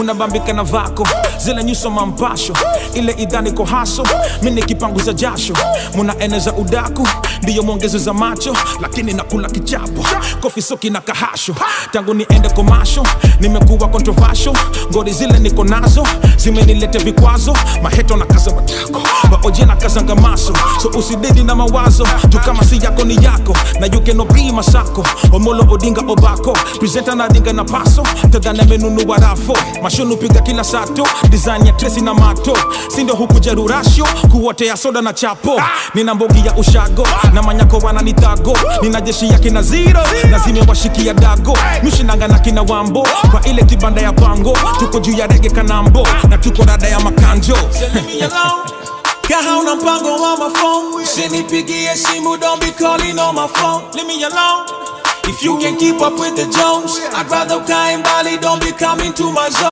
unabambika na vako zile nyuso mampasho, ile idhani ko haso mimi kipanguza jasho, munaeneza udaku ndiyo mwongezo za macho, lakini nakula kichapo kofi soki na kahasho. Tangu niende komasho nimekuwa controversial, ngori zile niko nazo zimenilete vikwazo, maheto na kaza matako baoje na kazanga maso, so usidedi na mawazo tu kama si yako ni yako, na you cannot be masako Omolo Odinga Obako presenter na dinga na paso tadana menunu warafo mashonu piga kila sato design ya Tracy na mato sindo huku jerurasho kuwote ya soda na chapo, nina mbogi ya ushago na manyako wananitago, nina jeshi ya kina zero na zimewashikia dago, mishinanga na kina wambo kwa ile kibanda ya pango, tuko juu ya rege kanambo na tuko rada ya makanjo. Send me alone kahauna mpango on my phone, usinipigie simu, don't be calling on my phone, leave me alone. If you can keep up with the Jones, I'd rather die in Bali, don't be coming to my zone.